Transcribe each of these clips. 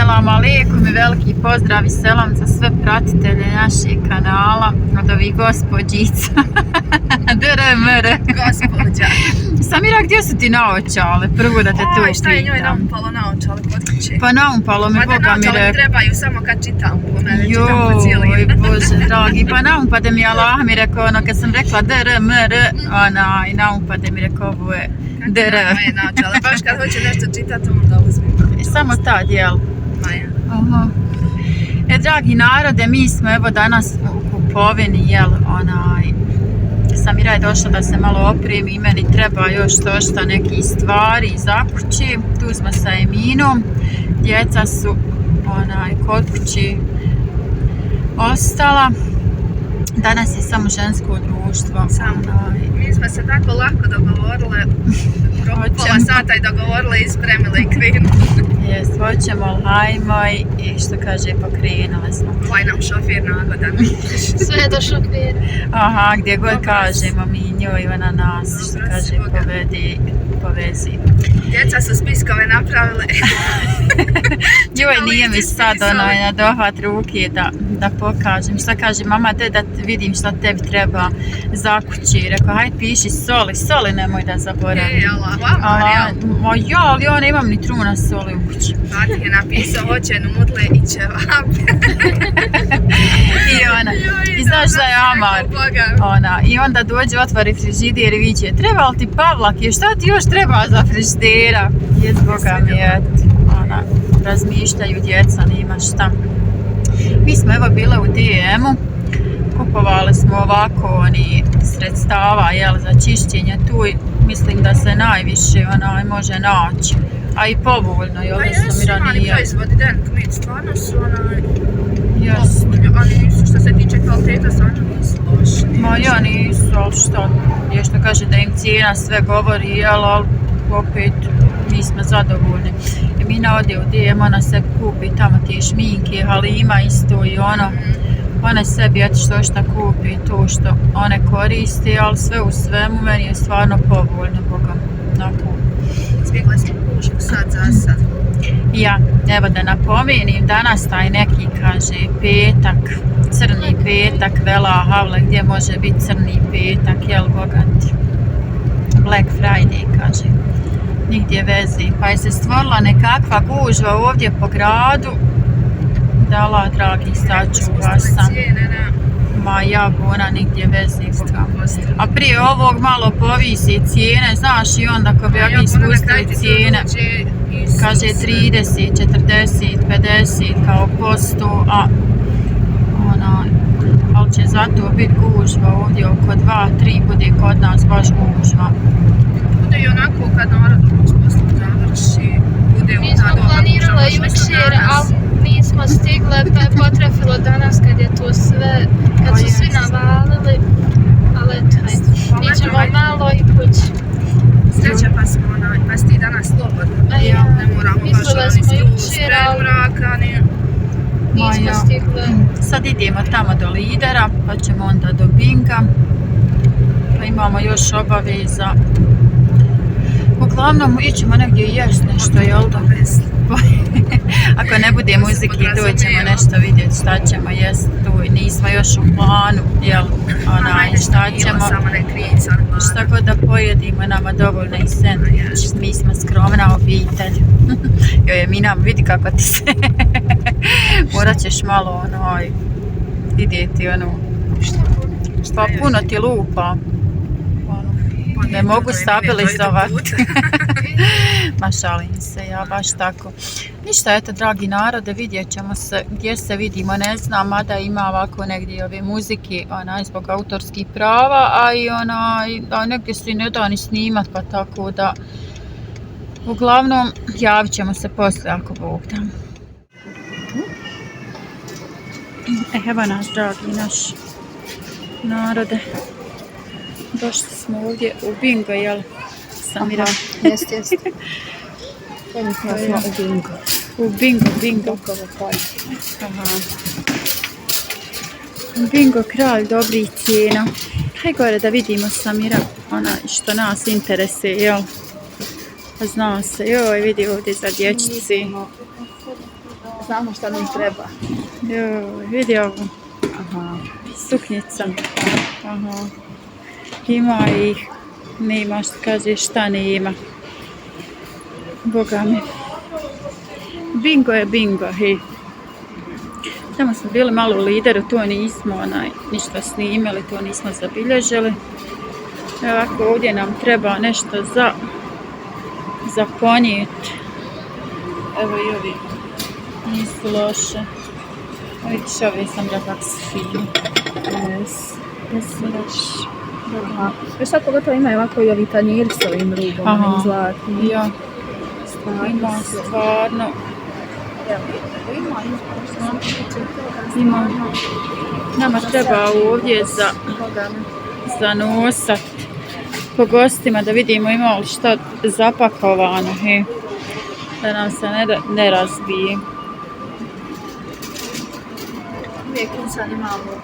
Selam aleikum i veliki pozdrav i selam za sve pratitelje našeg kanala od ovih gospođica. DRMR. Gospođa. Samira, gdje su ti naočale? Prvo da te to pitam. Šta je njoj naumpalo naočale kod kuće? Pa naumpalo me, Boga mi naočale rekao. trebaju samo kad čitam po mene, čitam po cijeli. Joj, Bože dragi, pa naumpade mi Allah mi rekao, ono kad sam rekla DRMR, i naumpade mi rekao, ovo je DR. Moje naočale, baš kad hoće nešto čitati, onda uzmem. Samo tad, jel? Maja. Aha. Dragi narode, mi smo evo danas u kupovini, jel, Samira je došla da se malo opremi i meni treba još dosta nekih stvari za kući. Tu smo sa Eminom, djeca su kod kući ostala. Danas je samo žensko društvo. Mi smo se tako lako dogovorile, pola sata i dogovorile i spremile i krenule. Jest, hoćemo, hajmo i što kaže, pokrenule smo. Ovaj nam šofir nagodan. Sve do šokvira. Aha, gdje god kažemo mi njoj, ona nas, što kaže, povezi. Djeca su spiskove napravile. Joj, nije mi sad na dohvat ruke da pokažem. Šta kaže, mama, da vidim šta tebi treba za kući. Rekao, hajde piši soli nemoj da zaboravim. Ma ja, ali ja nemam ni truna soli u kući. Tati je napisao, hoće nudle i ćevape. I znaš šta je Amar? I onda dođe, otvori frižider i viće, treba li ti pavlake, šta ti još treba za frižidera? Jest, Boga mi, razmišljaju djeca, nema šta. Mi smo evo bile u DM-u, kupovali smo ovako sredstava za čišćenje tu i mislim da se najviše može naći, a i povoljno. Pa jesu mali proizvodi, Denkmit, stvarno su ali nisu, što se tiče kvaliteta, stvarno nisu loši. Ma ja nisu, ali što je što kaže da im cijena sve govori, ali opet mi smo zadovoljni. Emina ode u DM, ona se kupi tamo tije šminke, ali ima isto i ona sebi šta kupi to što one koriste, ali sve u svemu meni je stvarno povoljno, Boga, Zbjegli smo kuću sad za sad. Ja, evo da napomenim, danas taj neki, kaže, petak, crni petak, vela havle, gdje može biti crni petak, jel, bogati? Black Friday, kaže, nigdje vezi. Pa je se stvorila nekakva gužva ovdje po gradu, da Allah, dragi, sačuva sam. Ma ja, ona nigdje vezi, Boga. A prije ovog malo povisi cijene, znaš, i onda ko bi ovi spustili cijene, kaže 30, 40, 50 kao posto, ali će zato biti gužva ovdje oko 2-3, bude kod nas baš gužva. Bude i onako kad narod s poslom završi, bude mi smo planirala jučer, ali nismo stigle, pa je potrefilo danas kad je to sve, kad su svi navalili, ali eto, mi ćemo malo i kući. Sreća pa si ti danas slobodno, ne moramo baš sprem mraka, nismo stigle. Sad idemo tamo do Lidera, pa ćemo onda do Binga, pa imamo još obaveza. Uglavnom ićemo negdje jest nešto, jel da? Ako ne bude muzike, doćemo nešto vidjeti šta ćemo jest tu. Nismo još u planu, jel? Šta ćemo, šta god da pojedimo, nama dovoljno i sendvič. Mi smo skromna obitelj. Joj, Emina, vidi kako ti se... Morat ćeš malo vidjeti pa puno ti lupa. Ne mogu stabilizovati. Ma šalim se, ja baš tako. Ništa, eto, dragi narode, vidjet ćemo se gdje se vidimo, ne znam, mada ima ovako negdje ove muzike, zbog autorskih prava, a i negdje se ne da ni snimat, pa tako da, uglavnom, javit ćemo se poslije ako Bog da. Evo nas, dragi naš narode. Došli smo ovdje u Bingo, jel, Samira? Jest. U Bingo. Aha. Bingo, kralj dobrih cijena. Haj gore da vidimo, Samira, što nas interesuje, jel? Zna se, joj, vidi ovdje za dječici. znamo šta nam treba. Joj, vidi ovo. Aha. Suknjica. Aha. Ima ih. Nima što kaže šta ne ima. Boga mi. Bingo je bingo, hej. Tamo smo bili malo u Lideru, to nismo ništa snimali, to nismo zabilježili. Ovako ovdje nam treba nešto za ponijeti. Evo i ovi nisu loše. Vidiš, ove sam da kako su fini. Jesu loši. Aha. Već sad pogotovo imaju ovako i ovi tanjiri s ovim rubom, onim zlatnim. Ja. Ima stvarno. Ima. Nama treba ovdje za nosat po gostima da vidimo ima li šta zapakovano, he. Da nam se ne razbije. Uvijek sad imamo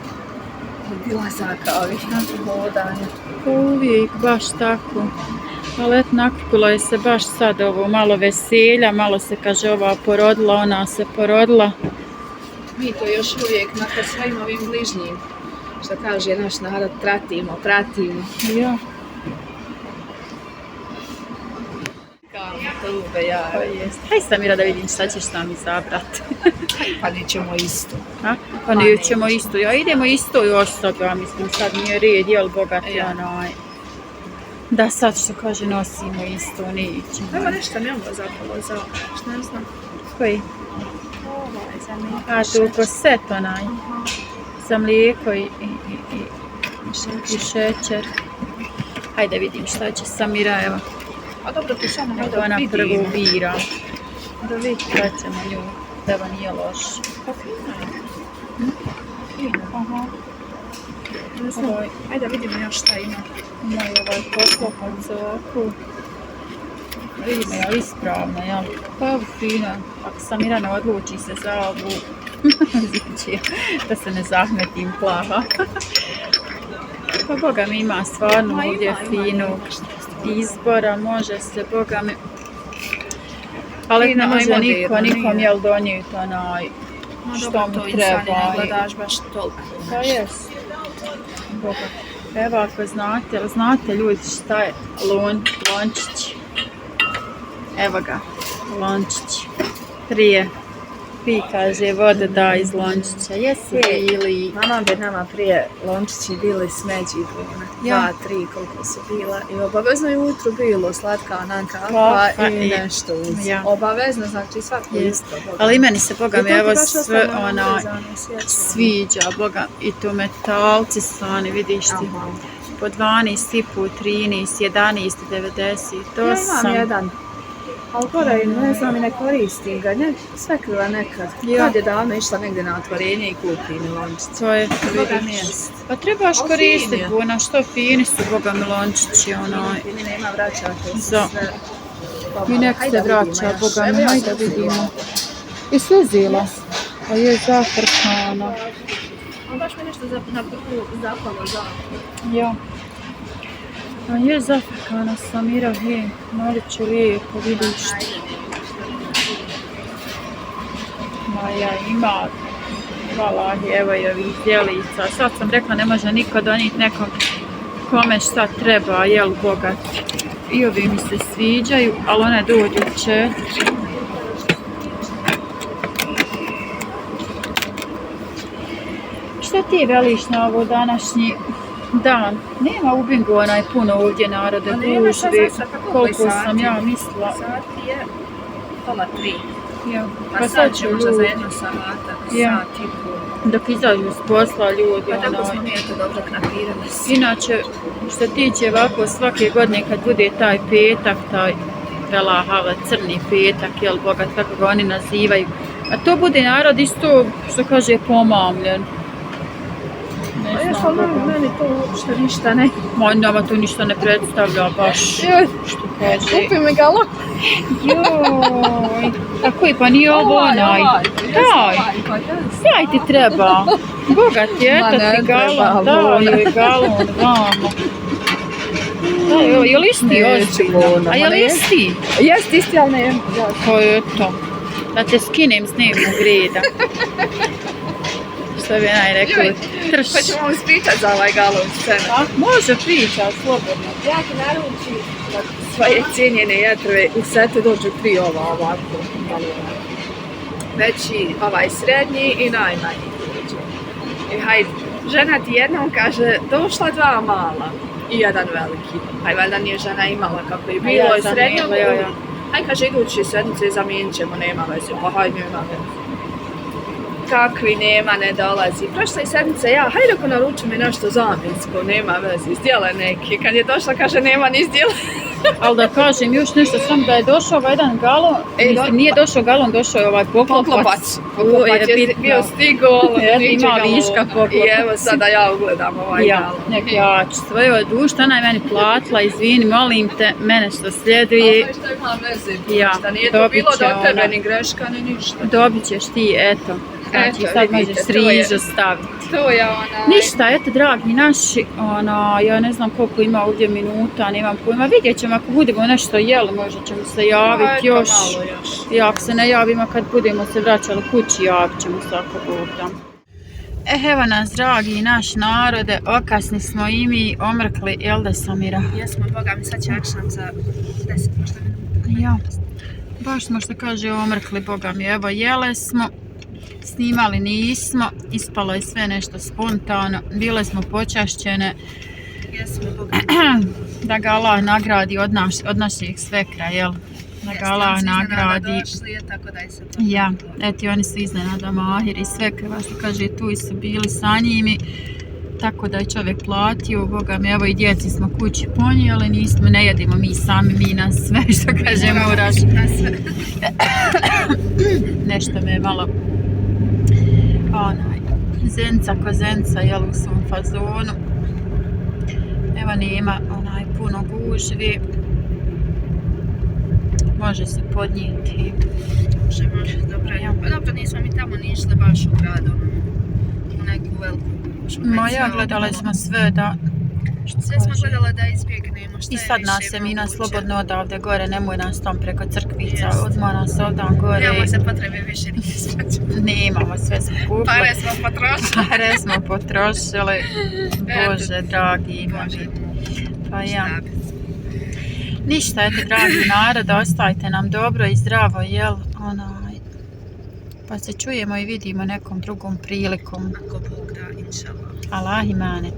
bilazaka ovih hodanja. Uvijek, baš tako. Ali eto, nakupilo je se baš sad ovo malo veselja, malo se kaže ova porodila, ona se porodila. Mi to još uvijek nakon svojim ovim bližnjim, što kaže naš narod, pratimo. Ja. Tube, ja. Haj Samira da vidim šta ćeš nam izabrati. Pa nećemo isto. A? Pa nećemo isto. Ja idemo isto i osoba, ja mislim sad nije red, jel bogati onaj. Da sad što kaže nosimo isto, nećemo. Evo nešto mi ovo zapalo za, što ne znam. Koji? Ovaj, za mi. A tu ko set onaj. Za mlijeko i šećer. Hajde vidim šta će Samira, evo. A dobro, tu samo Evo da ona vidimo. prvo bira. Da vidimo. Da ćemo nju, da ovo nije loš. Pa fino je. Fino. Aha. Ne znam. Ajde vidimo još šta ima. Ima i ovaj poklopan zoku. Vidimo je li ispravno, jel? Pa evo fino. Ako Samira ne odluči se za ovu, da se ne zahmetim plaha. Pa Boga mi ima stvarno ovdje finog izbora, može se Boga mi. Ali ne može niko nikom jel donijeti onaj što mu treba. Ne gledaš baš toliko. Pa jest. Boga. Evo ako znate, ali znate ljudi šta je lončić? Evo ga, lončić. Prije pi kaže voda da iz lončića. Jesi ili... Mama bi nama prije lončići bili smeđi vrijeme. Ja. 2, 3 koliko su bila. I obavezno je ujutru bilo slatka onanka kava i nešto uz. Ja. Obavezno, znači svako isto. Boga. Ali meni se Boga mi I to ti evo baš sve ostalo ona navezano, sjećam. sviđa Boga i to metalci su oni vidiš ti. Aha. Po 12, i po 13, 11, 98. Ja imam jedan. Ali gore, ne znam i ne koristim ga, sve krila nekad. Ja. Kad je davno išla negdje na otvorenje i kupi mi lončić. To je, Boga vidiš. mjest. Pa trebaš Ali koristiti, fin je. Buna, što fini su Boga mi lončići, onaj. Fini nema vraćate se Da. sve. I nek se vraća, Boga mi, hajde vidimo. I suzila. Pa je zafrkana. Ali baš mi nešto na prvu zapalo za. Ja. A je zafrkana Samira, hej, malo ću lijepo, vidiš. Maja ima, hvala, evo i ovih djelica. Sad sam rekla, ne može niko donijeti nekom kome šta treba, jel bogat. I ovi mi se sviđaju, ali one dođu 4. Šta ti veliš na ovo današnji dan? Nema u Bingu onaj puno ovdje narode gužvi, koliko sam ja mislila. Sat je 2:30. Ja. Pa sad ćemo možda za jednu sata, Ja. sat i pol. Dok izađu s posla ljudi, Pa tako smo onaj. mi eto dobro knapirali se. Inače, što tiče ovako svake godine kad bude taj petak, taj velahava, crni petak, jel bogat, kako ga oni nazivaju. A to bude narod isto, što kaže, pomamljen. A Ne još znam, ali Boga. meni to uopšte ništa ne. Ma nama tu ništa ne predstavlja baš, Joj, što kaže. kupi mi ga lako. Joj, tako i pa nije ovo onaj. Daj, daj ti treba. Bogat je, Ma eto ne ti treba, galon, Bona. daj joj galon, vamo. Daj, je li isti Neću, ozbiljno? Bona, A je ma li ne. isti? Jest isti, ali ne. Pa eto. Da te skinem s dnevnog reda. Što bi onaj rekao, trš. Pa ćemo vam ispričat za ovaj galon scenu. A, može pričat, slobodno. Ja ti naručim da svoje cijenjene jetrve u sete dođu 3 ovako galona. Veći, ovaj srednji i najmanji dođe. I hajde, žena ti jednom kaže, došla 2 mala i 1 veliki. Hajde, valjda nije žena imala kako je bilo i srednjog. Hajde, kaže, idući sedmice zamijenit ćemo, nema veze. Pa hajde, nema veze. Kakvi nema, ne dolazi. Prošle sedmice ja, hajde ako naručim mi nešto zamjensko, nema veze, zdjele neki. Kad je došla, kaže, nema ni zdjele. Ali da kažem još nešto, sam da je došao ovaj jedan galon, mislim, nije došao galon, došao je ovaj poklopac. Poklopac je bio stigo, ima viška poklopac. I evo sada ja ugledam ovaj galon. Nek ja ću svoje dušta, ona je meni platila, izvini, molim te, mene što slijedi. Ali što ima veze, Ja, da nije to bilo do tebe, ona. ni greška, ni ništa. Dobit ćeš ti, eto. Znači, Eto, sad vidite, možeš to je- rižu staviti. To je ona. Ništa, eto, dragi naši, ja ne znam koliko ima ovdje minuta, nemam pojma. Vidjet ćemo ako budemo nešto jeli, možda ćemo se javiti još. Malo još. I ako se ne javimo kad budemo se vraćali kući, javit ćemo se ako Bog da. Evo nas, dragi naš narode, okasni smo i mi, omrkli, jel da Samira? Jesmo, boga mi sad će akšam za 10 možda minuta. Ja, baš smo što kaže omrkli, boga mi, evo jele smo. Snimali nismo, ispalo je sve nešto spontano, bile smo počašćene Jesmo, boga mi. da ga Allah nagradi od naših svekra, jel? Da ga Allah nagradi. Došli, tako da je se to. Ja, eti oni su iznenada Mahir i svekra, što kaže tu su bili sa njimi, tako da je čovjek platio, boga mi, evo i djeci smo kući ponijeli, nismo, ne jedimo mi sami, mi nas sve, što kaže moraš. Nešto me je malo zenca ko zenca, jel, u svom fazonu. Evo nema puno gužvi. Može se podnijeti. Može, dobro. Ja. Pa dobro, nismo mi tamo ni išli baš u gradu, u neku veliku gužvu. Ma ja, gledali smo sve da... Sve smo gledali da izbjegnemo šta I je sad nas više se mi nas moguće. slobodno odavde gore, nemoj nas tam preko crkvica, Jest. odmah nas ovdje gore. Nemamo se potrebe više ni istraći. Nemamo, sve smo kupili. Pare smo potrošili. Pare smo potrošili. Bože, dragi Bože, moji. Pa ja. šta bi. Ništa, eto, dragi narod, ostajte nam dobro i zdravo, jel? Pa se čujemo i vidimo nekom drugom prilikom. Ako Bog da, inša Allah. Allah imanet.